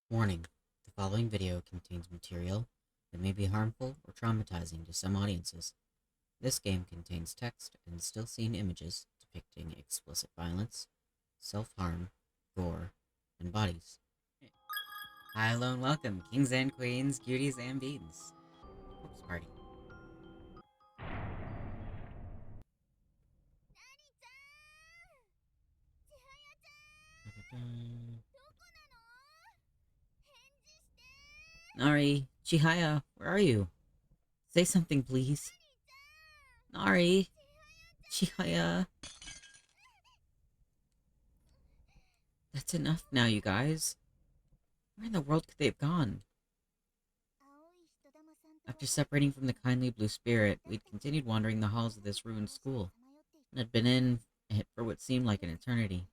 Warning: the following video contains material that may be harmful or traumatizing to some audiences. This game contains text and still scene images depicting explicit violence, self-harm, gore, and bodies. Hi, hello, and welcome, kings and queens, cuties and beans. Corpse Party. Nari, Chihaya, where are you? Say something, please. Nari, Chihaya. That's enough now, you guys. Where in the world could they have gone? After separating from the kindly blue spirit, we'd continued wandering the halls of this ruined school, and had been in it for what seemed like an eternity.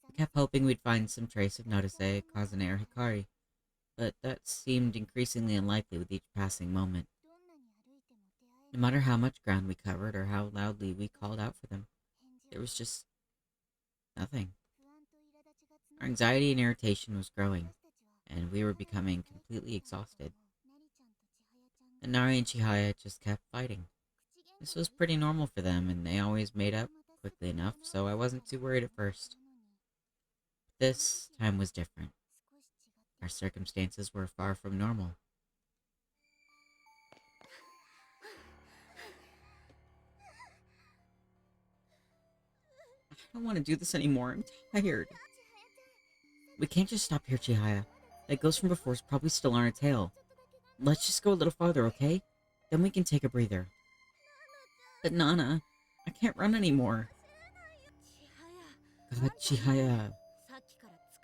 We kept hoping we'd find some trace of Naruse, Kazune, or Hikari, but that seemed increasingly unlikely with each passing moment. No matter how much ground we covered or how loudly we called out for them, there was just nothing. Our anxiety and irritation was growing, and we were becoming completely exhausted. And Nari and Chihaya just kept fighting. This was pretty normal for them, and they always made up quickly enough, so I wasn't too worried at first. This time was different. Our circumstances were far from normal. I don't want to do this anymore. I'm tired. We can't just stop here, Chihaya. That ghost from before is probably still on our tail. Let's just go a little farther, okay? Then we can take a breather. But Nana, I can't run anymore. God, Chihaya.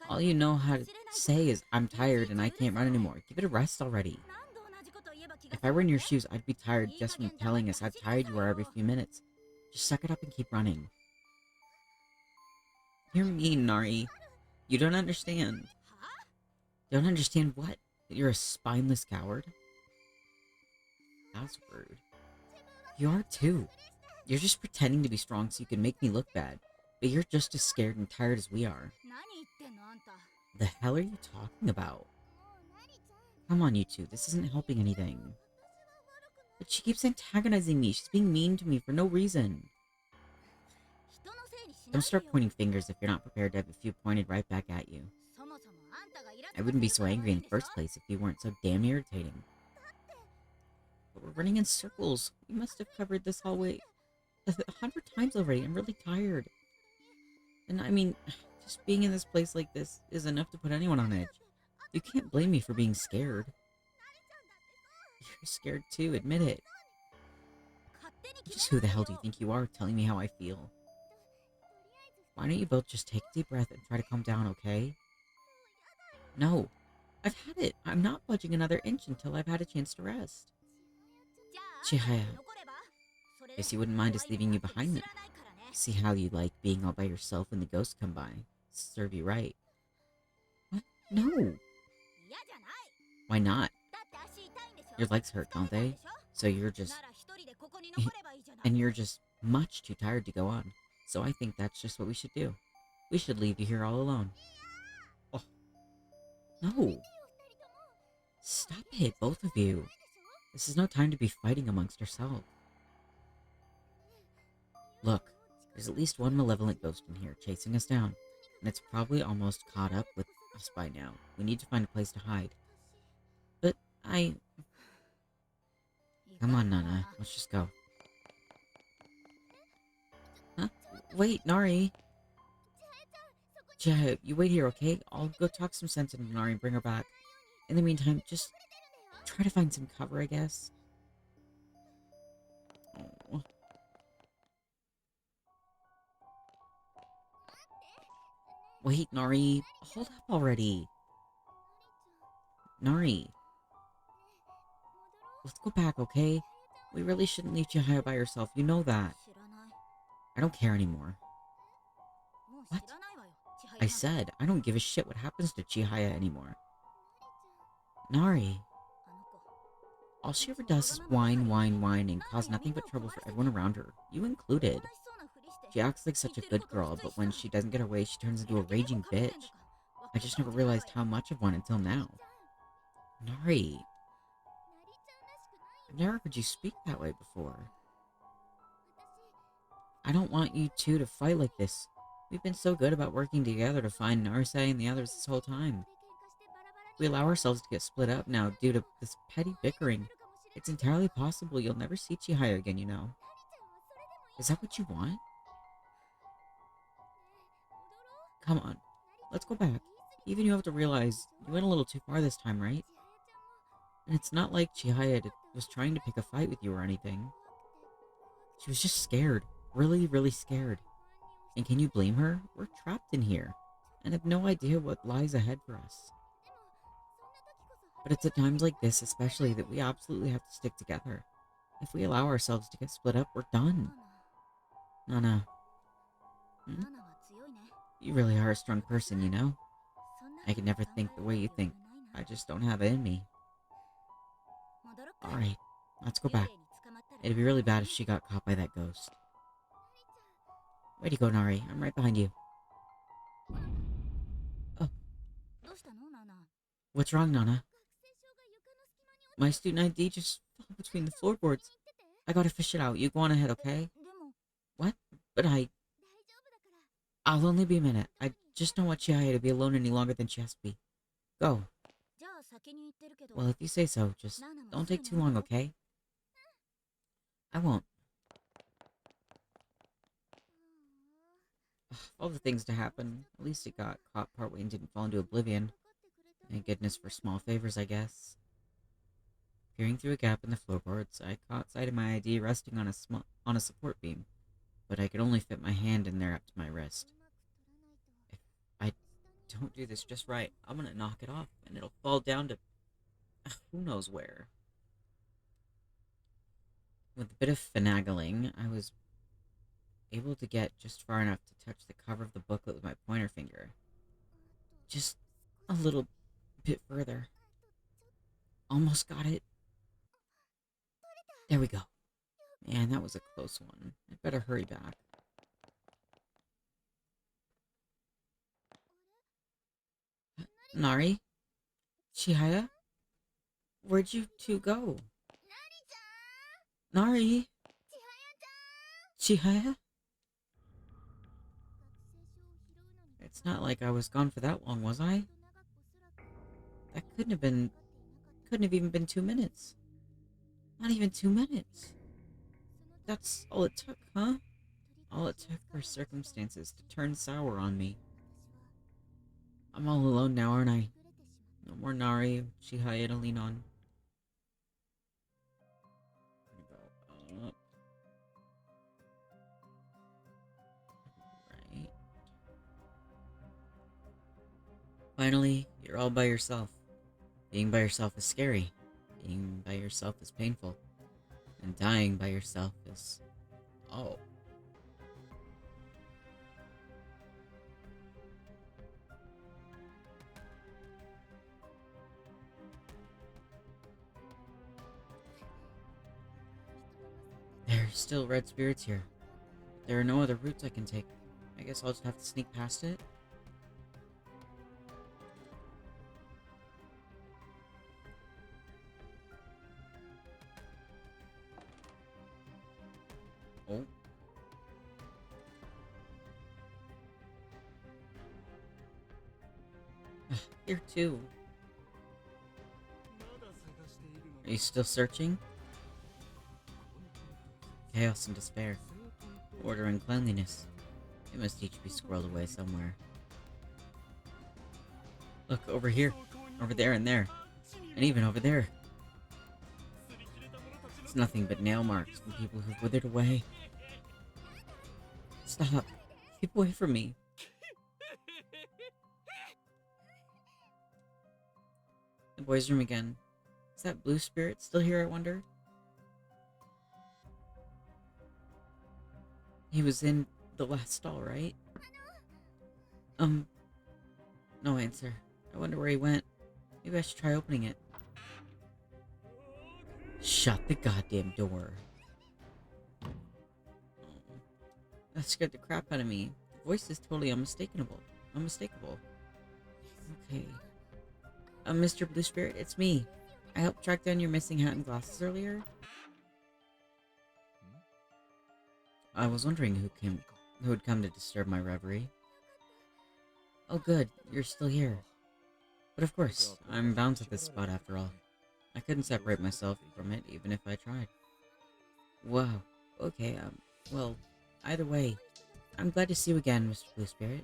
All you know how to say is, I'm tired and I can't run anymore. Give it a rest already. If I were in your shoes, I'd be tired just from telling us how tired you are every few minutes. Just suck it up and keep running. You're mean, Nari. You don't understand. Don't understand what? That you're a spineless coward? That's rude. You are too. You're just pretending to be strong so you can make me look bad. But you're just as scared and tired as we are. The hell are you talking about? Come on, you two. This isn't helping anything. But she keeps antagonizing me. She's being mean to me for no reason. Don't start pointing fingers if you're not prepared to have a few pointed right back at you. I wouldn't be so angry in the first place if you weren't so damn irritating. But we're running in circles. We must have covered this hallway 100 times already. I'm really tired. And I mean, just being in this place like this is enough to put anyone on edge. You can't blame me for being scared. You're scared too, admit it. Just who the hell do you think you are telling me how I feel? Why don't you both just take a deep breath and try to calm down, okay? No. I've had it. I'm not budging another inch until I've had a chance to rest. Chihaya, guess you wouldn't mind us leaving you behind then. See how you like being all by yourself when the ghosts come by. Serve you right. What? No. Why not? Your legs hurt, don't they? So you're just... and you're just much too tired to go on. So I think that's just what we should do. We should leave you here all alone. Oh. No. Stop it, both of you. This is no time to be fighting amongst ourselves. Look, there's at least one malevolent ghost in here chasing us down, and it's probably almost caught up with us by now. We need to find a place to hide. But Come on, Nana, let's just go. Huh? Wait, Nari! Chihaya, you wait here, okay? I'll go talk some sense into Nari and bring her back. In the meantime, just try to find some cover, I guess. Oh. Wait, Nari. Hold up already. Nari. Let's go back, okay? We really shouldn't leave Chihaya by herself. You know that. I don't care anymore. What? I said, I don't give a shit what happens to Chihaya anymore. Nari. All she ever does is whine, whine, whine, and cause nothing but trouble for everyone around her, you included. She acts like such a good girl, but when she doesn't get her way, she turns into a raging bitch. I just never realized how much of one until now. Nari, I've never heard you speak that way before. I don't want you two to fight like this. We've been so good about working together to find Narse and the others this whole time. If we allow ourselves to get split up now due to this petty bickering, it's entirely possible you'll never see Chihaya again, you know. Is that what you want? Come on, let's go back. Even you have to realize you went a little too far this time, right? And it's not like Chihaya was trying to pick a fight with you or anything. She was just scared. Really, really scared. And can you blame her? We're trapped in here, and have no idea what lies ahead for us. But it's at times like this especially that we absolutely have to stick together. If we allow ourselves to get split up, we're done. Nana, hmm? You really are a strong person, you know? I could never think the way you think. I just don't have it in me. Alright, let's go back. It'd be really bad if she got caught by that ghost. Where'd you go, Nari? I'm right behind you. Oh. What's wrong, Nana? My student ID just fell between the floorboards. I gotta fish it out. You go on ahead, okay? What? But I'll only be a minute. I just don't want Chihaya to be alone any longer than she has to be. Go. Well, if you say so, just don't take too long, okay? I won't. All the things to happen. At least it got caught partway and didn't fall into oblivion. Thank goodness for small favors, I guess. Peering through a gap in the floorboards, I caught sight of my ID resting on a support beam, but I could only fit my hand in there up to my wrist. If I don't do this just right, I'm gonna knock it off, and it'll fall down to who knows where. With a bit of finagling, I was able to get just far enough to touch the cover of the booklet with my pointer finger. Just a little bit further. Almost got it. There we go. Man, that was a close one. I'd better hurry back. Nari? Chihaya? Where'd you two go? Nari? Chihaya? It's not like I was gone for that long, was I? That couldn't have even been 2 minutes. Not even 2 minutes. That's all it took, huh? All it took for circumstances to turn sour on me. I'm all alone now, aren't I? No more Nari, Chihaya to lean on. Go up. Right. Finally, you're all by yourself. Being by yourself is scary. Being by yourself is painful. And dying by yourself is... oh. There's still red spirits here. There are no other routes I can take. I guess I'll just have to sneak past it. Oh. Here too. Are you still searching? Chaos and despair. Order and cleanliness. They must each be squirreled away somewhere. Look, over here. Over there and there. And even over there. It's nothing but nail marks from people who've withered away. Stop. Keep away from me. The boys' room again. Is that blue spirit still here, I wonder? He was in the last stall, right? No answer. I wonder where he went. Maybe I should try opening it. Shut the goddamn door. Oh, that scared the crap out of me. The voice is totally unmistakable. Okay. Mr. Blue Spirit, it's me. I helped track down your missing hat and glasses earlier. I was wondering who would come to disturb my reverie. Oh good, you're still here. But of course, I'm bound to this spot after all. I couldn't separate myself from it even if I tried. Wow. Okay, well, either way, I'm glad to see you again, Mr. Blue Spirit.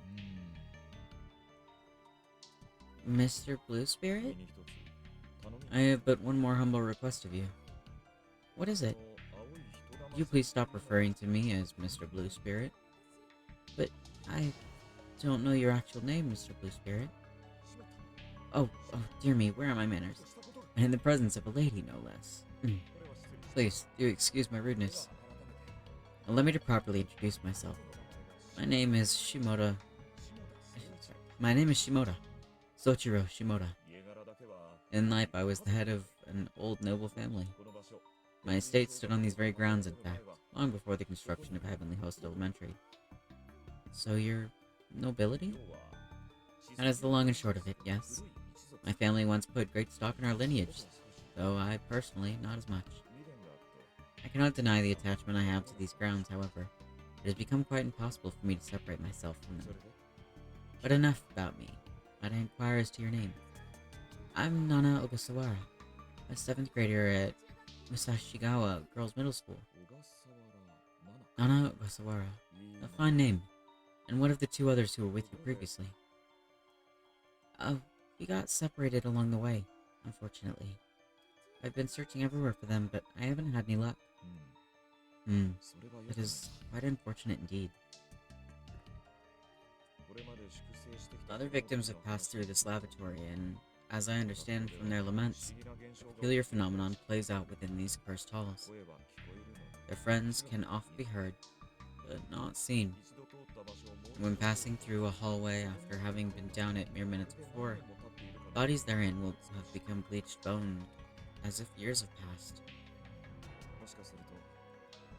Mr. Blue Spirit? I have but one more humble request of you. What is it? Could you please stop referring to me as Mr. Blue Spirit? But I don't know your actual name, Mr. Blue Spirit. Oh, dear me, where are my manners? And in the presence of a lady, no less. Please, do excuse my rudeness. Allow me to properly introduce myself. My name is Shimoda. My name is Shimoda. Soichiro Shimoda. In life, I was the head of an old noble family. My estate stood on these very grounds, in fact, long before the construction of Heavenly Host Elementary. So you're nobility? That is the long and short of it, yes. My family once put great stock in our lineage, though I personally not as much. I cannot deny the attachment I have to these grounds, however. It has become quite impossible for me to separate myself from them. But enough about me. Might I inquire as to your name? I'm Nana Ogasawara, a 7th grader at Musashigawa Girls' Middle School. Nana Ogasawara. A fine name. And what of the two others who were with you previously? We got separated along the way, unfortunately. I've been searching everywhere for them, but I haven't had any luck. That is quite unfortunate indeed. Other victims have passed through this lavatory, and as I understand from their laments, a peculiar phenomenon plays out within these cursed halls. Their friends can often be heard, but not seen. When passing through a hallway after having been down it mere minutes before, bodies therein will have become bleached bone, as if years have passed.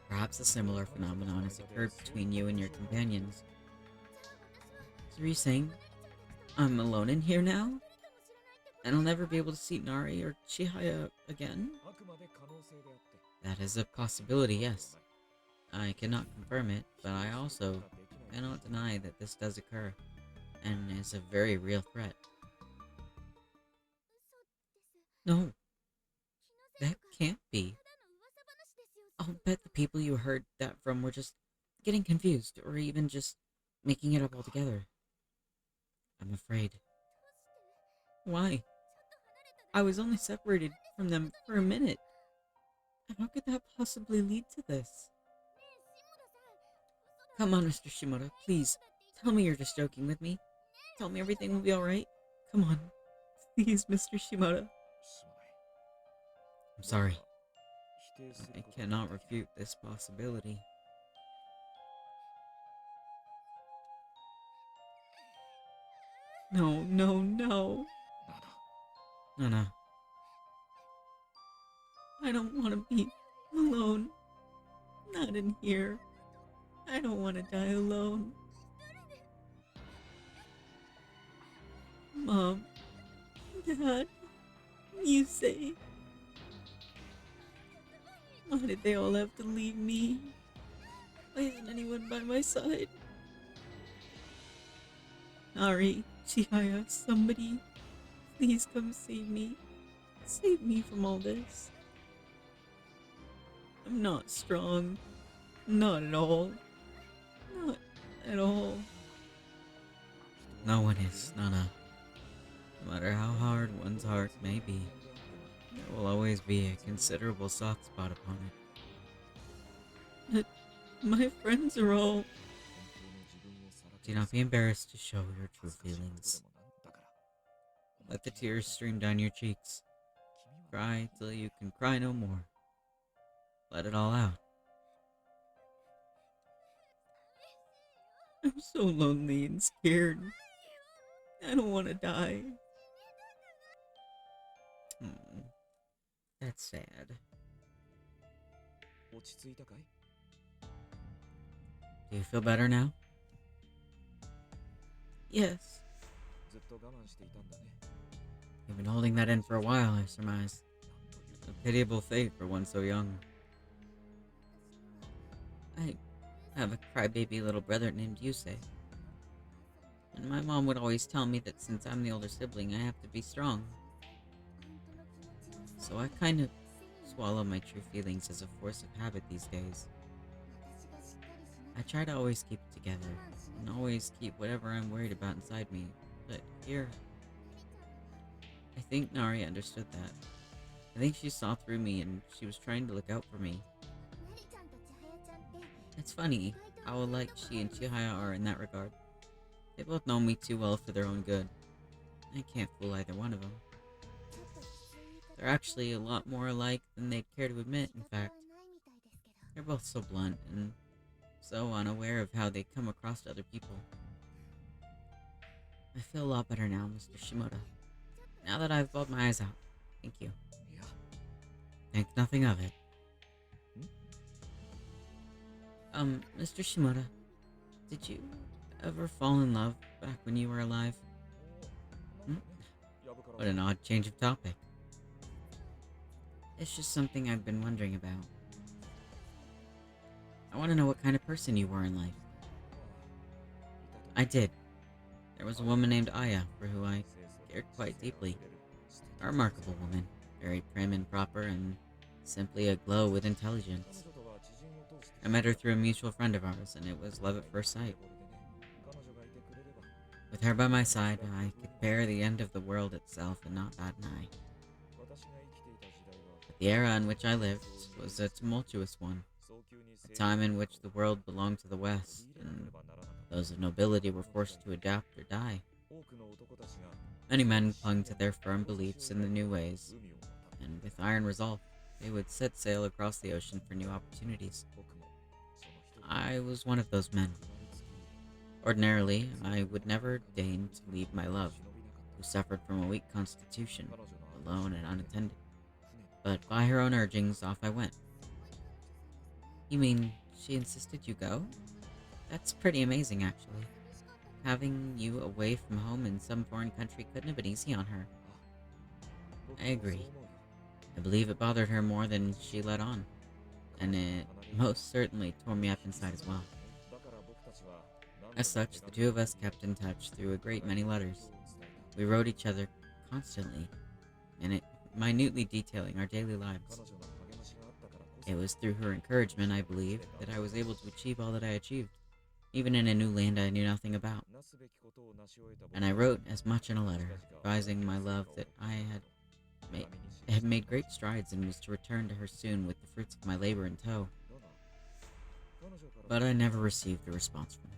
Perhaps a similar phenomenon has occurred between you and your companions. So are you saying I'm alone in here now? And I'll never be able to see Nari or Chihaya again? That is a possibility, yes. I cannot confirm it, but I also cannot deny that this does occur, and is a very real threat. No, that can't be. I'll bet the people you heard that from were just getting confused, or even just making it up altogether. I'm afraid. Why? I was only separated from them for a minute. How could that possibly lead to this? Come on, Mr. Shimoda, please. Tell me you're just joking with me. Tell me everything will be alright. Come on. Please, Mr. Shimoda. I'm sorry. I cannot refute this possibility. No, no, no. No, no. I don't want to be alone. Not in here. I don't want to die alone. Mom, Dad, you say. Why did they all have to leave me? Why isn't anyone by my side? Nari, Chihaya, somebody, please come save me. Save me from all this. I'm not strong. Not at all. Not at all. No one is, Nana. No matter how hard one's heart may be, there will always be a considerable soft spot upon it. But my friends are all... Do not be embarrassed to show your true feelings. Let the tears stream down your cheeks. Cry till you can cry no more. Let it all out. I'm so lonely and scared. I don't want to die. That's sad. Do you feel better now? Yes. You've been holding that in for a while, I surmise. A pitiable fate for one so young. I have a crybaby little brother named Yusei, and my mom would always tell me that since I'm the older sibling, I have to be strong. So I kind of swallow my true feelings as a force of habit these days. I try to always keep it together, and always keep whatever I'm worried about inside me, but here, I think Nari understood that. I think she saw through me and she was trying to look out for me. It's funny how alike she and Chihaya are in that regard. They both know me too well for their own good. I can't fool either one of them. They're actually a lot more alike than they'd care to admit, in fact. They're both so blunt and so unaware of how they come across to other people. I feel a lot better now, Mr. Shimoda. Now that I've bawled my eyes out. Thank you. Think nothing of it. Mr. Shimoda, did you ever fall in love back when you were alive? What an odd change of topic. It's just something I've been wondering about. I want to know what kind of person you were in life. I did. There was a woman named Aya, for who I cared quite deeply. A remarkable woman, very prim and proper, and simply aglow with intelligence. I met her through a mutual friend of ours, and it was love at first sight. With her by my side, I could bear the end of the world itself and not bat an eye. But the era in which I lived was a tumultuous one, a time in which the world belonged to the West, and those of nobility were forced to adapt or die. Many men clung to their firm beliefs in the new ways, and with iron resolve, they would set sail across the ocean for new opportunities. I was one of those men. Ordinarily, I would never deign to leave my love, who suffered from a weak constitution, alone and unattended. But by her own urgings, off I went. You mean she insisted you go? That's pretty amazing, actually. Having you away from home in some foreign country couldn't have been easy on her. I agree. I believe it bothered her more than she let on, and it most certainly tore me up inside as well. As such, the two of us kept in touch through a great many letters. We wrote each other constantly, minutely detailing our daily lives. It was through her encouragement, I believe, that I was able to achieve all that I achieved, even in a new land I knew nothing about. And I wrote as much in a letter, advising my love that I had made great strides and was to return to her soon with the fruits of my labor in tow. But I never received a response from her.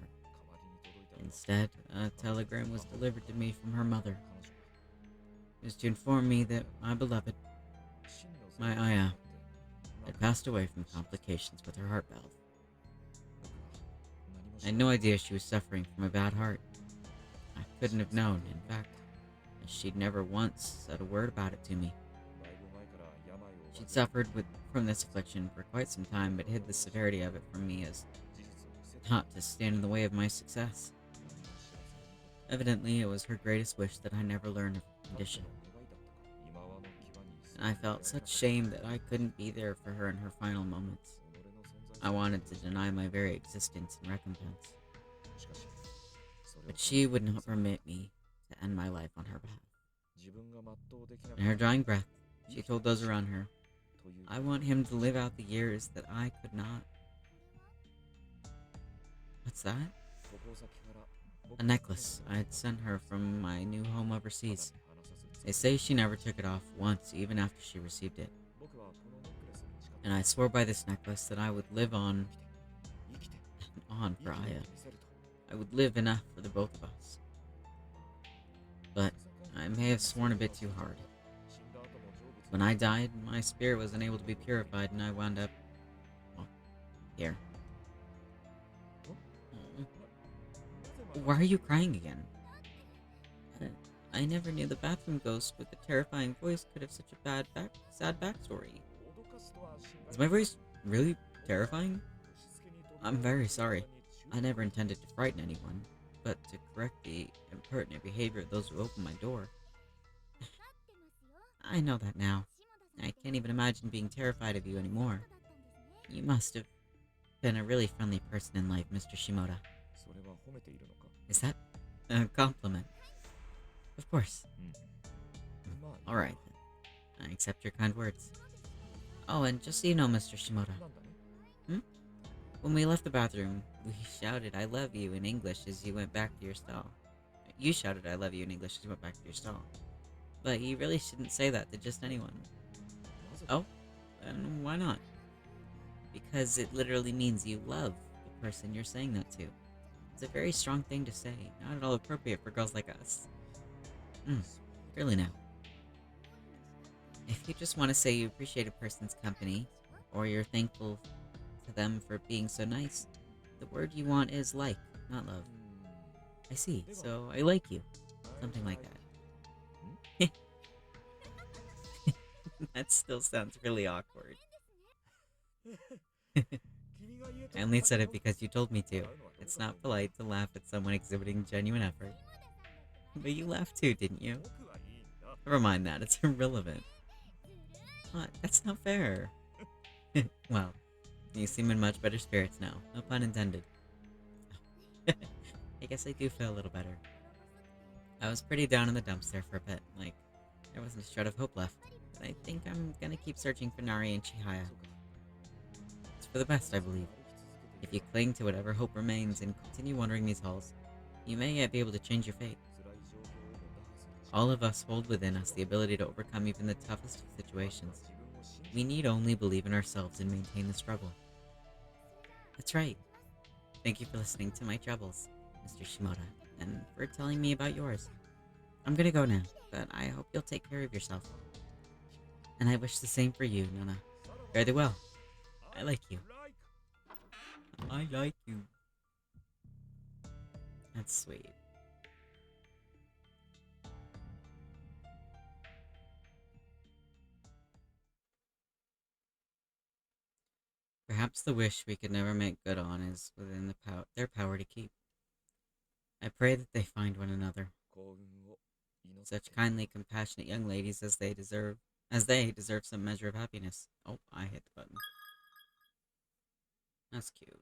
Instead, a telegram was delivered to me from her mother. It was to inform me that my beloved, my Aya, had passed away from complications with her heart valve. I had no idea she was suffering from a bad heart. I couldn't have known, in fact, as she'd never once said a word about it to me. She'd suffered from this affliction for quite some time, but hid the severity of it from me as not to stand in the way of my success. Evidently, it was her greatest wish that I never learn of her condition. And I felt such shame that I couldn't be there for her in her final moments. I wanted to deny my very existence in recompense. But she would not permit me to end my life on her behalf. In her dying breath, she told those around her, I want him to live out the years that I could not. What's that? A necklace I had sent her from my new home overseas. They say she never took it off once, even after she received it. And I swore by this necklace that I would live on and on for Aya. I would live enough for the both of us. But I may have sworn a bit too hard. When I died, my spirit was unable to be purified, and I wound up, well, here. Why are you crying again? I never knew the bathroom ghost with the terrifying voice could have such a sad backstory. Is my voice really terrifying? I'm very sorry. I never intended to frighten anyone, but to correct the impertinent behavior of those who opened my door. I know that now. I can't even imagine being terrified of you anymore. You must have been a really friendly person in life, Mr. Shimoda. Is that a compliment? Of course. Alright, then. I accept your kind words. Oh, and just so you know, Mr. Shimoda. When we left the bathroom, we shouted, "I love you" in English as you went back to your stall. You shouted, "I love you" in English as you went back to your stall. But you really shouldn't say that to just anyone. Oh? And why not? Because it literally means you love the person you're saying that to. It's a very strong thing to say, not at all appropriate for girls like us. Really now. If you just want to say you appreciate a person's company, or you're thankful to them for being so nice, the word you want is like, not love. I see, so I like you. Something like that. That still sounds really awkward. I only said it because you told me to. It's not polite to laugh at someone exhibiting genuine effort. But you laughed too, didn't you? Never mind that, it's irrelevant. What? That's not fair. Well, you seem in much better spirits now. No pun intended. I guess I do feel a little better. I was pretty down in the dumps there for a bit, like, there wasn't a shred of hope left. But I think I'm gonna keep searching for Nari and Chihaya. It's for the best, I believe. If you cling to whatever hope remains and continue wandering these halls, you may yet be able to change your fate. All of us hold within us the ability to overcome even the toughest of situations. We need only believe in ourselves and maintain the struggle. That's right. Thank you for listening to my troubles, Mr. Shimoda, and for telling me about yours. I'm gonna go now, but I hope you'll take care of yourself. And I wish the same for you, Nana. Fare thee well. I like you. I like you. That's sweet. Perhaps the wish we could never make good on is within their power to keep. I pray that they find one another. Such kindly, compassionate young ladies as they deserve some measure of happiness. Oh, I hit the button. That's cute.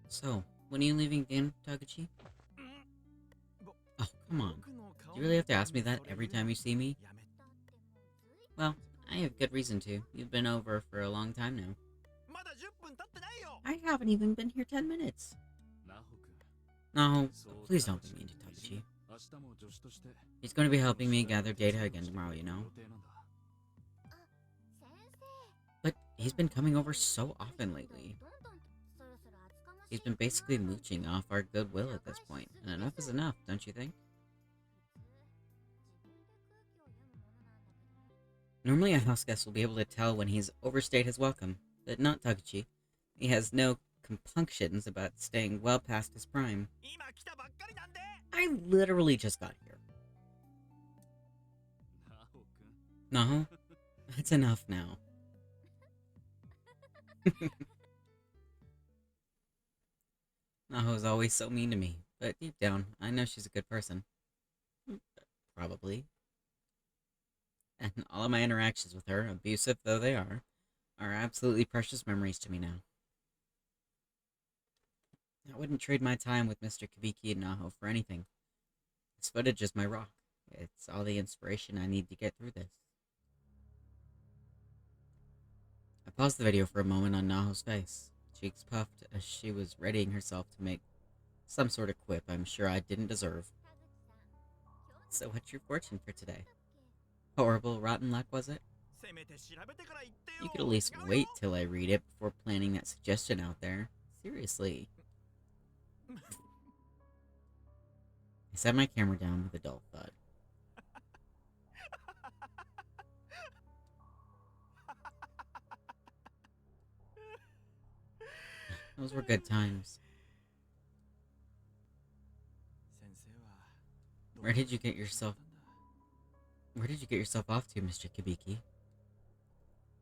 So, when are you leaving again, Taguchi? Oh, come on. Do you really have to ask me that every time you see me? Well, I have good reason to. You've been over for a long time now. I haven't even been here 10 minutes. No, please don't be mean to Taguchi. He's going to be helping me gather data again tomorrow, you know? But he's been coming over so often lately. He's been basically mooching off our goodwill at this point, and enough is enough, don't you think? Normally a house guest will be able to tell when he's overstayed his welcome, but not Taguchi. He has no compunctions about staying well past his prime. I literally just got here. No, that's enough now. Naho's always so mean to me, but deep down, I know she's a good person. Probably. And all of my interactions with her, abusive though they are absolutely precious memories to me now. I wouldn't trade my time with Mr. Kabiki and Naho for anything. This footage is my rock. It's all the inspiration I need to get through this. I paused the video for a moment on Naho's face, cheeks puffed as she was readying herself to make some sort of quip I'm sure I didn't deserve. So what's your fortune for today? Horrible, rotten luck, was it? You could at least wait till I read it before planting that suggestion out there. Seriously. I set my camera down with a dull thud. Those were good times. Where did you get yourself off to, Mr. Kabiki?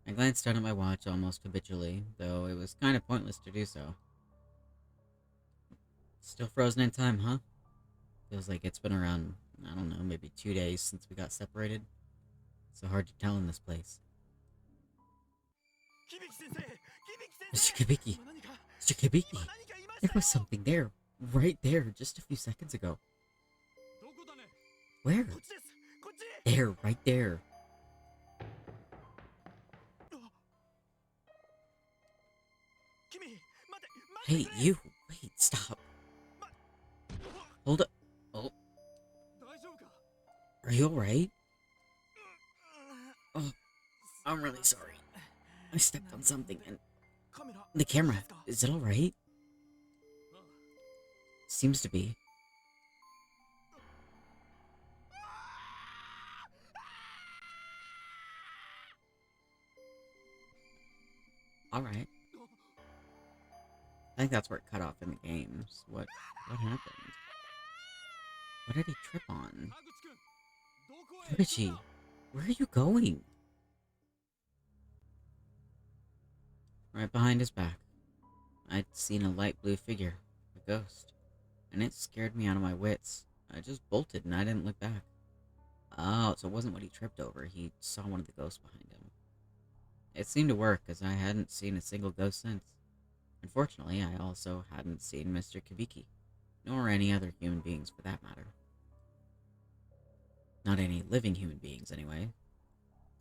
I glanced down at my watch almost habitually, though it was kind of pointless to do so. Still frozen in time, huh? Feels like it's been around, I don't know, maybe 2 days since we got separated. So hard to tell in this place. Mr. Kibiki! Mr. Kibiki! There was something there, right there, just a few seconds ago. Where? There, right there. Hey, you! Wait, stop. Hold up. Oh, are you alright? Oh, I'm really sorry. I stepped on something and... The camera, is it alright? Seems to be. Alright. I think that's where it cut off in the games. What happened? What did he trip on? Yoichi, where are you going? Right behind his back, I'd seen a light blue figure, a ghost, and it scared me out of my wits. I just bolted and I didn't look back. Oh, so it wasn't what he tripped over. He saw one of the ghosts behind him. It seemed to work, as I hadn't seen a single ghost since. Unfortunately, I also hadn't seen Mr. Kibiki, nor any other human beings for that matter. Not any living human beings, anyway.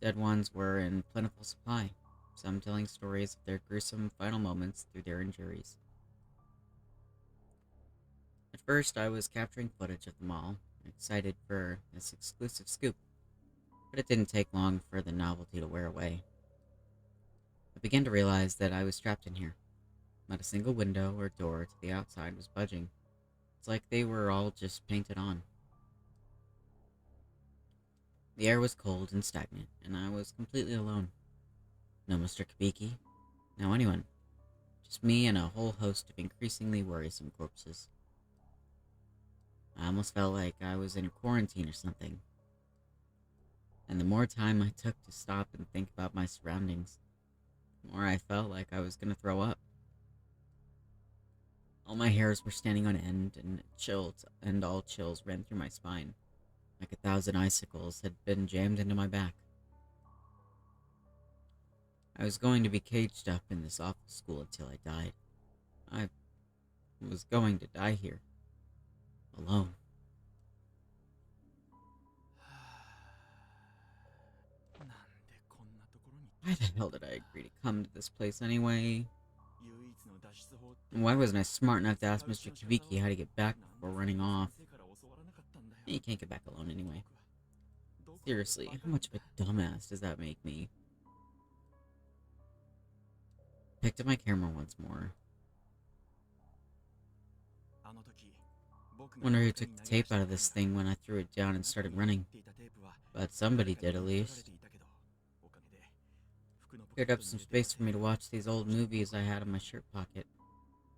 Dead ones were in plentiful supply, some telling stories of their gruesome final moments through their injuries. At first, I was capturing footage of them all, excited for this exclusive scoop, but it didn't take long for the novelty to wear away. I began to realize that I was trapped in here. Not a single window or door to the outside was budging. It's like they were all just painted on. The air was cold and stagnant, and I was completely alone. No Mr. Kibiki, no anyone. Just me and a whole host of increasingly worrisome corpses. I almost felt like I was in quarantine or something. And the more time I took to stop and think about my surroundings, the more I felt like I was gonna throw up. All my hairs were standing on end, and all chills ran through my spine, like 1,000 icicles had been jammed into my back. I was going to be caged up in this awful school until I died. I was going to die here. Alone. Why the hell did I agree to come to this place anyway? And why wasn't I smart enough to ask Mr. Kibiki how to get back before running off? You can't get back alone anyway. Seriously, how much of a dumbass does that make me? Picked up my camera once more. Wonder who took the tape out of this thing when I threw it down and started running. But somebody did, at least. Cleared up some space for me to watch these old movies I had in my shirt pocket.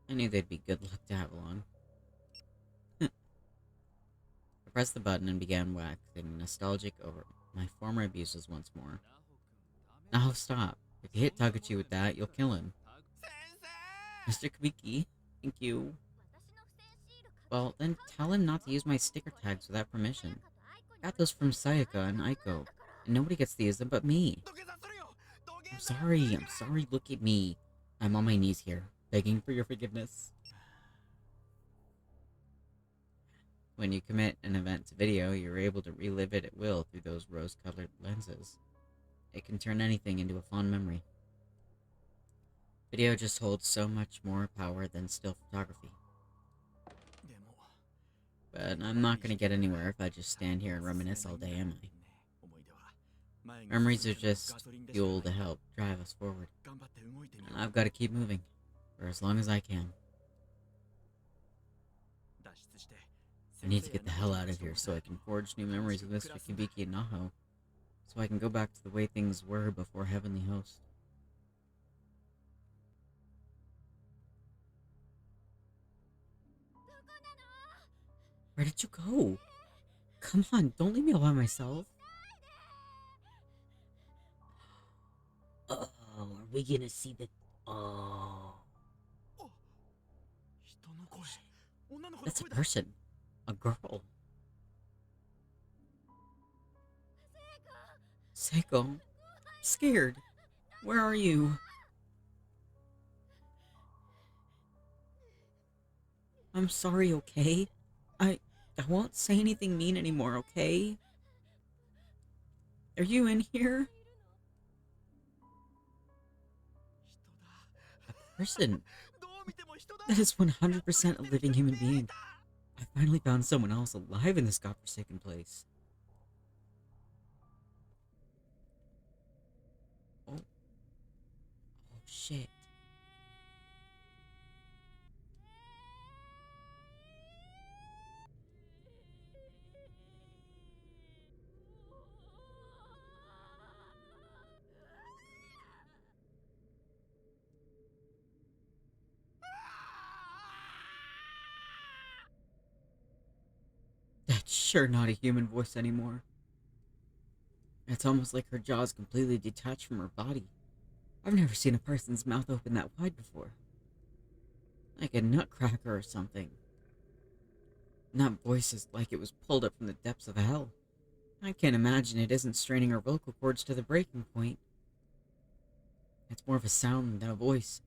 I knew they'd be good luck to have along. I pressed the button and began waxing nostalgic over my former abuses once more. Now stop. If you hit Tagachi with that, you'll kill him. Mr. Kubiki, thank you. Well, then tell him not to use my sticker tags without permission. Got those from Sayaka and Aiko, and nobody gets to use them but me. I'm sorry, look at me. I'm on my knees here, begging for your forgiveness. When you commit an event to video, you're able to relive it at will through those rose-colored lenses. It can turn anything into a fond memory. Video just holds so much more power than still photography. But I'm not going to get anywhere if I just stand here and reminisce all day, am I? Memories are just fuel to help drive us forward. And I've got to keep moving, for as long as I can. I need to get the hell out of here so I can forge new memories of Mr. Kibiki and Naho, so I can go back to the way things were before Heavenly Host. Where did you go? Come on, don't leave me all by myself. Ugh. we gonna see the... Oh... That's a person. A girl. Seiko. I'm scared. Where are you? I'm sorry, okay? I won't say anything mean anymore, okay? Are you in here? A person. That is 100% a living human being. I finally found someone else alive in this godforsaken place. Oh. Oh, shit. That's sure not a human voice anymore. It's almost like her jaw's completely detached from her body. I've never seen a person's mouth open that wide before. Like a nutcracker or something. And that voice is like it was pulled up from the depths of hell. I can't imagine it isn't straining her vocal cords to the breaking point. It's more of a sound than a voice.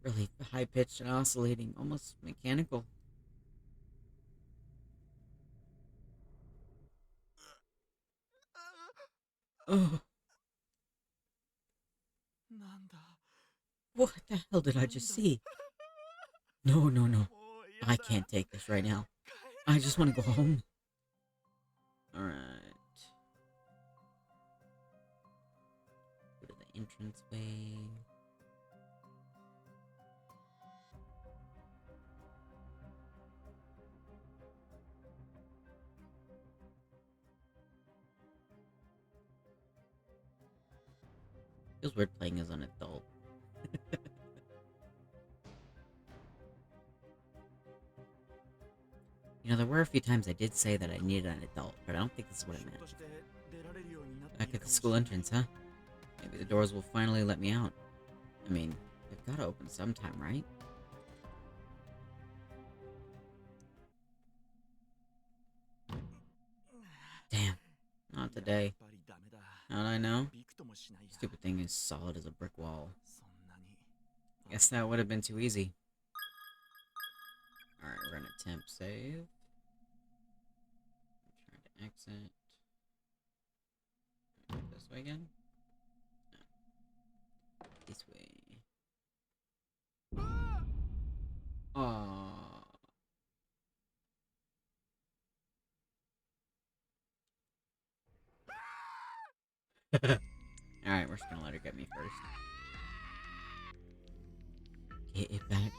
Really high-pitched and oscillating, almost mechanical. Oh, what the hell did I just see? No, no, no. I can't take this right now. I just want to go home. Alright. Go to the entranceway. Feels weird playing as an adult. You know, there were a few times I did say that I needed an adult, but I don't think this is what I meant. Back at the school entrance, huh? Maybe the doors will finally let me out. I mean, they've gotta open sometime, right? Damn, not today. How'd I know? Stupid thing is solid as a brick wall. Guess that would have been too easy. Alright, we're gonna attempt save. I'm trying to exit. This way again? No. This way. Aww. Alright, we're just gonna let her get me first. Get it back.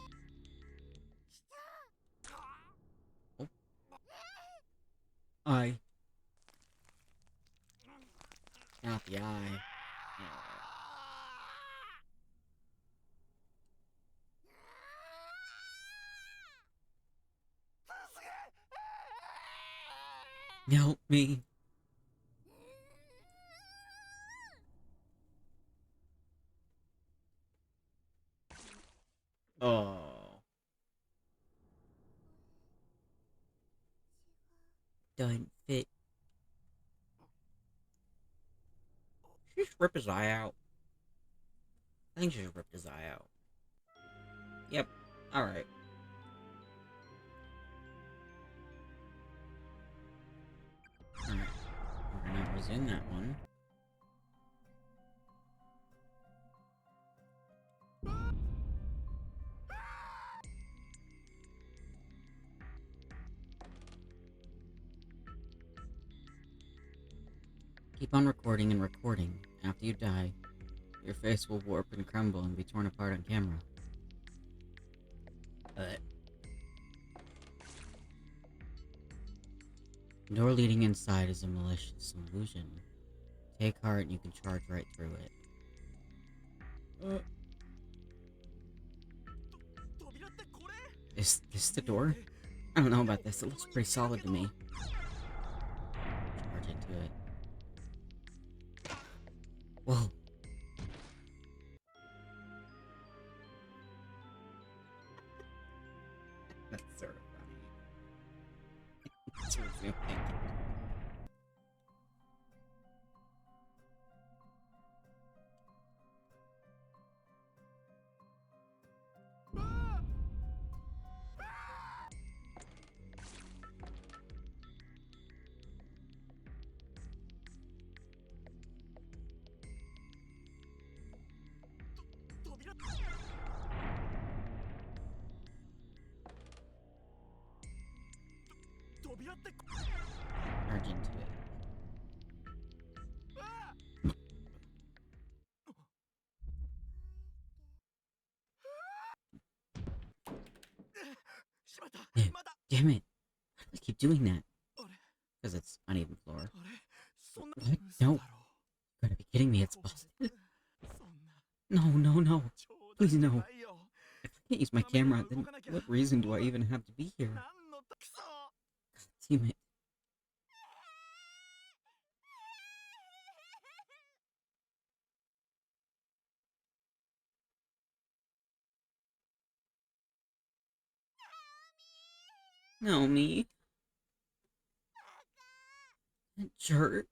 Oh. Eye. Not the eye. Help me. Oh. Doesn't fit. She just ripped his eye out. I think she just ripped his eye out. Yep. Alright. We're gonna resume that one. Keep on recording and recording. After you die, your face will warp and crumble and be torn apart on camera. The door leading inside is a malicious illusion. Take heart and you can charge right through it. Is this the door? I don't know about this. It looks pretty solid to me. Charge into it. Whoa. me a pancake. Charge into it. Damn, damn it. I keep doing that. Because it's uneven floor. What? No. You gotta be kidding me, it's busted. No, no, no. Please no. If I can't use my camera, then what reason do I even have to be here? God damn it. No, me. That jerk.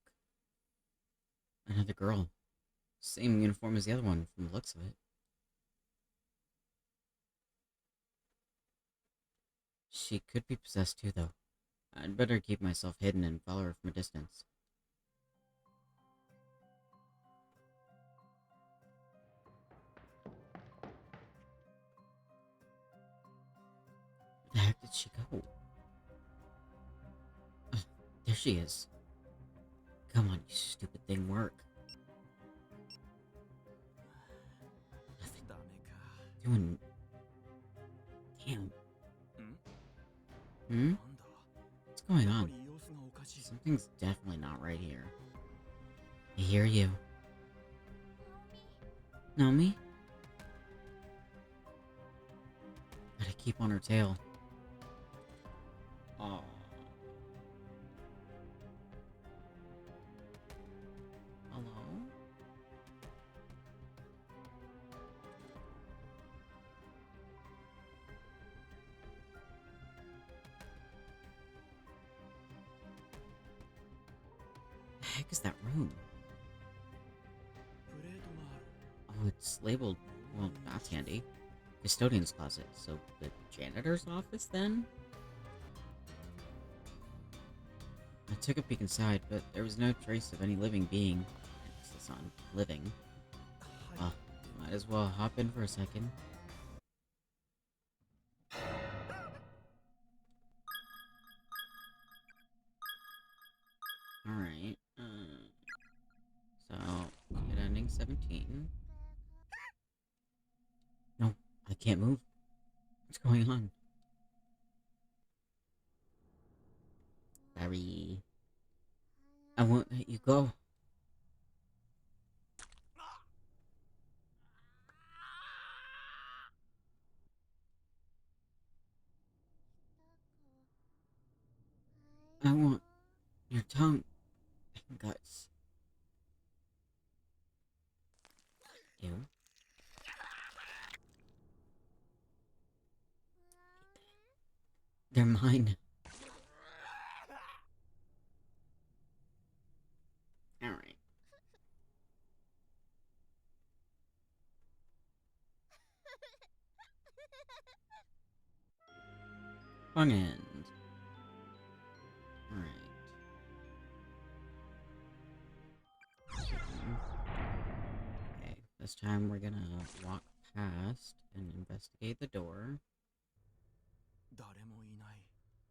Another girl. Same uniform as the other one, from the looks of it. She could be possessed too, though. I'd better keep myself hidden and follow her from a distance. Where the heck did she go? There she is. Come on, you stupid thing, work. Nothing. Doing... Damn. Hmm? What's going on? Something's definitely not right here. I hear you. Naomi? Gotta keep on her tail. Oh. Hello? The heck is that room? Oh, it's labeled, well, that's handy. Custodian's closet, so the janitor's office then? I took a peek inside, but there was no trace of any living being. It's not living. Well, might as well hop in for a second. Alright, so, ticket ending 17. No, I can't move. What's going on? Barry. I won't let you go. I want your tongue and guts. Ew. They're mine. Alright. Fun end. Alright. Okay, this time we're gonna walk past and investigate the door.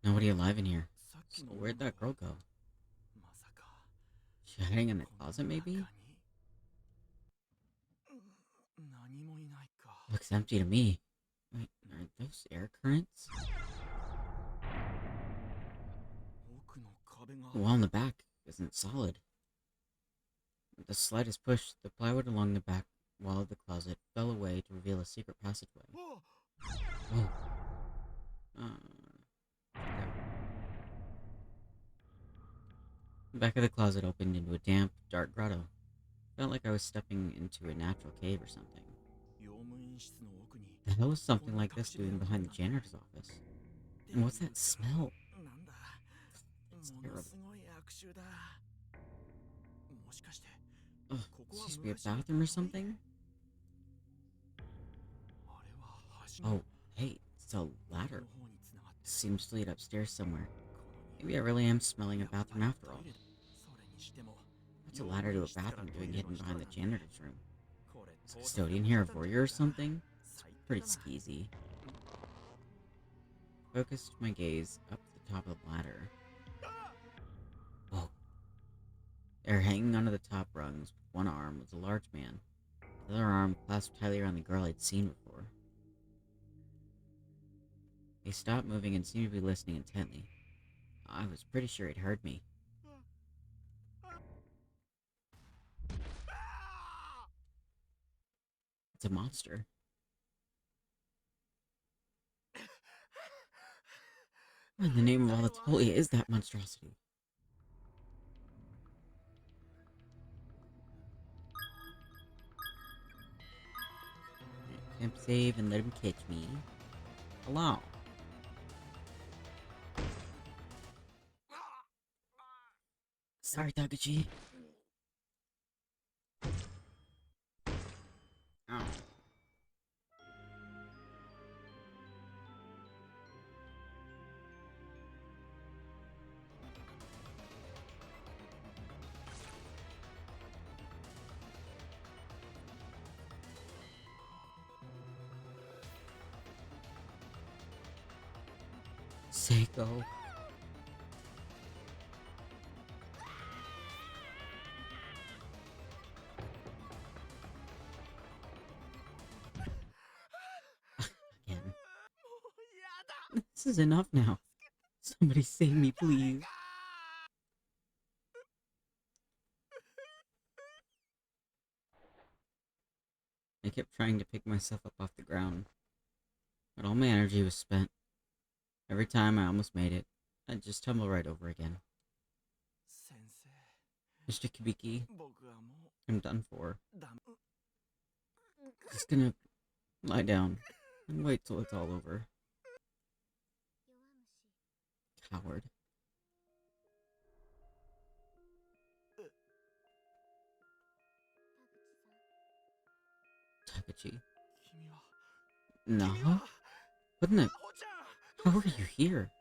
Nobody alive in here. So where'd that girl go? She hiding in the closet, maybe? Looks empty to me. Wait, are those air currents? The wall in the back isn't solid. With the slightest push, the plywood along the back wall of the closet fell away to reveal a secret passageway. Whoa. There. The back of the closet opened into a damp, dark grotto. Felt like I was stepping into a natural cave or something. The hell was something like this doing behind the janitor's office? And what's that smell? It That's terrible. Ugh, this used to be a bathroom or something? Oh, hey, it's a ladder. Seems to lead upstairs somewhere. Maybe I really am smelling a bathroom after all. What's a ladder to a bathroom doing hidden behind the janitor's room? Is the custodian here a voyeur or something? It's pretty skeezy. Focused my gaze up to the top of the ladder. Whoa. There, hanging onto the top rungs with one arm, was a large man. The other arm clasped tightly around the girl I'd seen before. He stopped moving and seemed to be listening intently. I was pretty sure he'd heard me. It's a monster. What in the name of all that's holy is that monstrosity? Can't save and let him catch me. Hello. Sorry, Takashi. Ow. Seiko. Again. This is enough now. Somebody save me, please. I kept trying to pick myself up off the ground, but all my energy was spent. Every time I almost made it, I'd just tumble right over again. Mr. Kibiki, I'm done for. Just gonna lie down and wait till it's all over. Coward. Takachi. No? What in the... How are you here?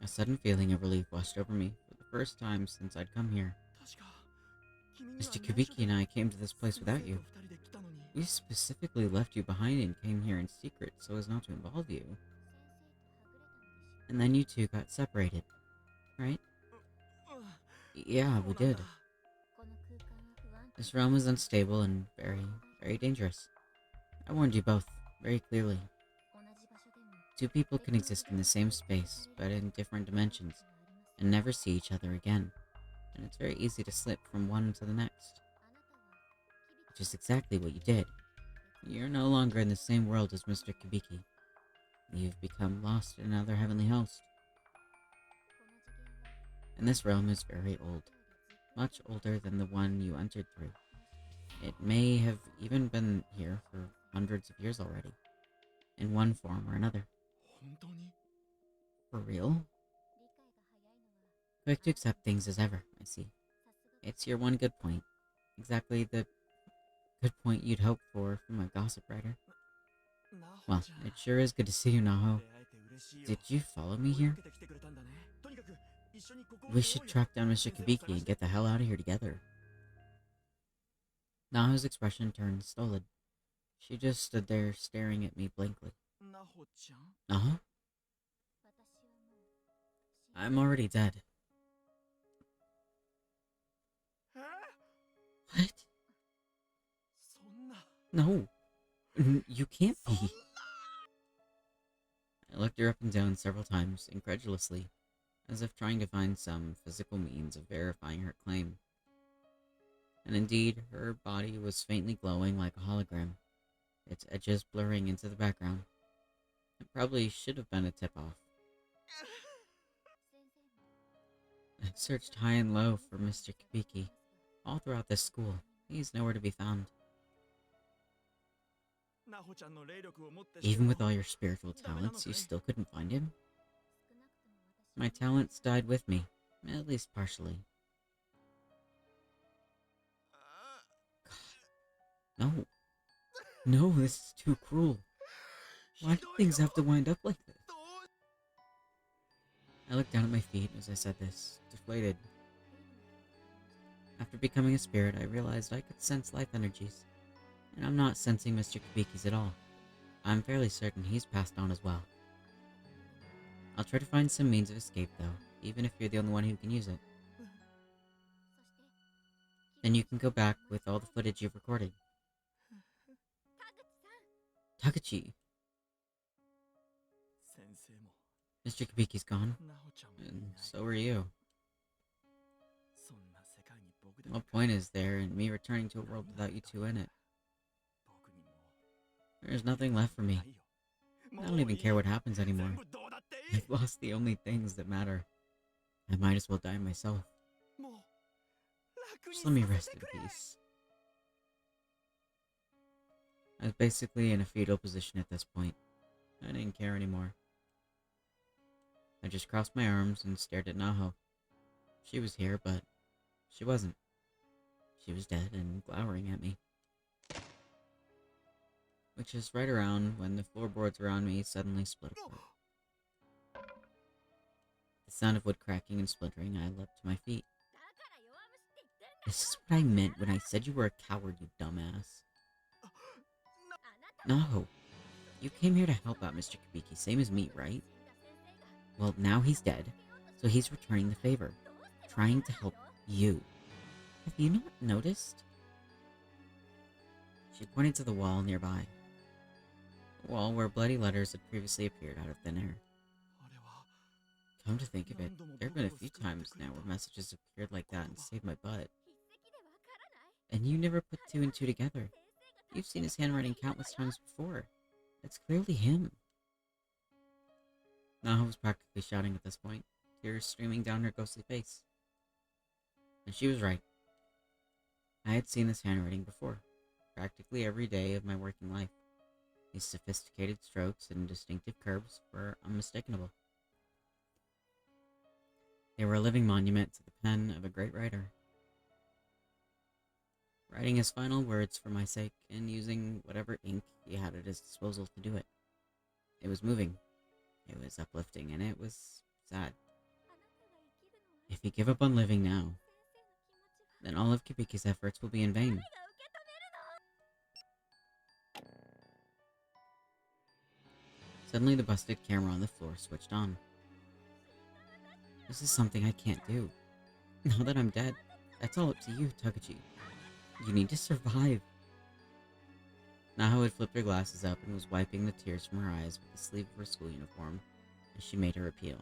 A sudden feeling of relief washed over me for the first time since I'd come here. Mr. Kubiki and I came to this place without you. We specifically left you behind and came here in secret so as not to involve you. And then you two got separated, right? Yeah, we did. This realm is unstable and very, very dangerous. I warned you both, very clearly. Two people can exist in the same space, but in different dimensions, and never see each other again. And it's very easy to slip from one to the next. Which is exactly what you did. You're no longer in the same world as Mr. Kubiki. You've become lost in another heavenly host. And this realm is very old. Much older than the one you entered through. It may have even been here for hundreds of years already. In one form or another. For real? Quick to accept things as ever, I see. It's your one good point. Exactly the good point you'd hope for from a gossip writer. Well, it sure is good to see you, Naho. Did you follow me here? We should track down Mr. Kubiki and get the hell out of here together. Naho's expression turned stolid. She just stood there staring at me blankly. Naho? I'm already dead. What? No. You can't be. I looked her up and down several times, incredulously, as if trying to find some physical means of verifying her claim. And indeed, her body was faintly glowing like a hologram, its edges blurring into the background. It probably should have been a tip-off. I searched high and low for Mr. Kubiki, all throughout this school. He's nowhere to be found. Even with all your spiritual talents, you still couldn't find him? My talents died with me, at least partially. No. No, this is too cruel. Why do things have to wind up like this? I looked down at my feet as I said this, deflated. After becoming a spirit, I realized I could sense life energies, and I'm not sensing Mr. Kabiki's at all. I'm fairly certain he's passed on as well. I'll try to find some means of escape, though, even if you're the only one who can use it. Then you can go back with all the footage you've recorded. Takachi! Mr. Kabiki's gone, and so are you. What point is there in me returning to a world without you two in it? There's nothing left for me. I don't even care what happens anymore. I've lost the only things that matter. I might as well die myself. Just let me rest in peace. I was basically in a fetal position at this point. I didn't care anymore. I just crossed my arms and stared at Naho. She was here, but she wasn't. She was dead and glowering at me. Which is right around when the floorboards around me suddenly split apart. The sound of wood cracking and splintering, I leapt to my feet. This is what I meant when I said you were a coward, you dumbass. No. You came here to help out Mr. Kabiki, same as me, right? Well, now he's dead, so he's returning the favor. Trying to help you. Have you not noticed? She pointed to the wall nearby. The wall where bloody letters had previously appeared out of thin air. Come to think of it, there have been a few times now where messages appeared like that and saved my butt. And you never put two and two together. You've seen his handwriting countless times before. It's clearly him. Naha was practically shouting at this point, tears streaming down her ghostly face. And she was right. I had seen this handwriting before, practically every day of my working life. These sophisticated strokes and distinctive curves were unmistakable. They were a living monument to the pen of a great writer, writing his final words for my sake and using whatever ink he had at his disposal to do it. It was moving, it was uplifting, and it was sad. If you give up on living now, then all of Kibiki's efforts will be in vain. Suddenly the busted camera on the floor switched on. This is something I can't do. Now that I'm dead, that's all up to you, Takachi. You need to survive. Naho had flipped her glasses up and was wiping the tears from her eyes with the sleeve of her school uniform as she made her appeal.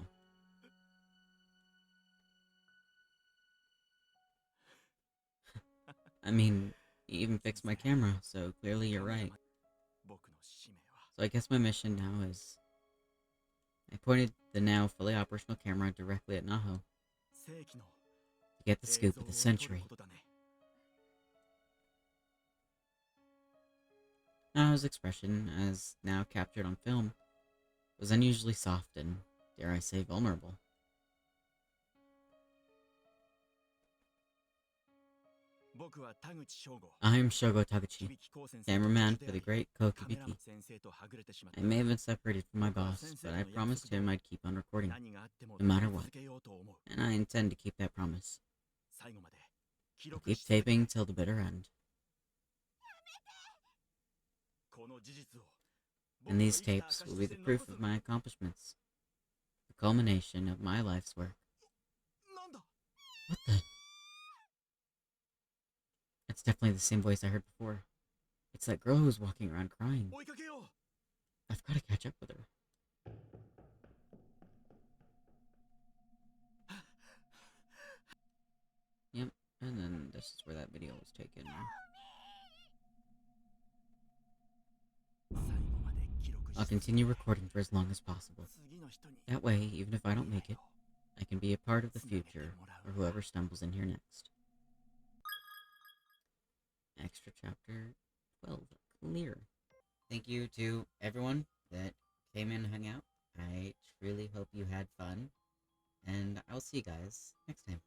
I mean, you even fixed my camera, so clearly you're right. So I guess my mission now is... I pointed the now fully operational camera directly at Naho to get the scoop of the century. Naho's expression, as now captured on film, was unusually soft and, dare I say, vulnerable. I am Shogo Taguchi, cameraman for the great Kokibiki. I may have been separated from my boss, but I promised him I'd keep on recording, no matter what. And I intend to keep that promise. I'll keep taping till the bitter end. And these tapes will be the proof of my accomplishments. The culmination of my life's work. What the... That's definitely the same voice I heard before. It's that girl who was walking around crying. I've got to catch up with her. Yep, and then this is where that video was taken. I'll continue recording for as long as possible. That way, even if I don't make it, I can be a part of the future for whoever stumbles in here next. Extra chapter 12, clear. Thank you to everyone that came in and hung out. I truly hope you had fun. and I will see you guys next time.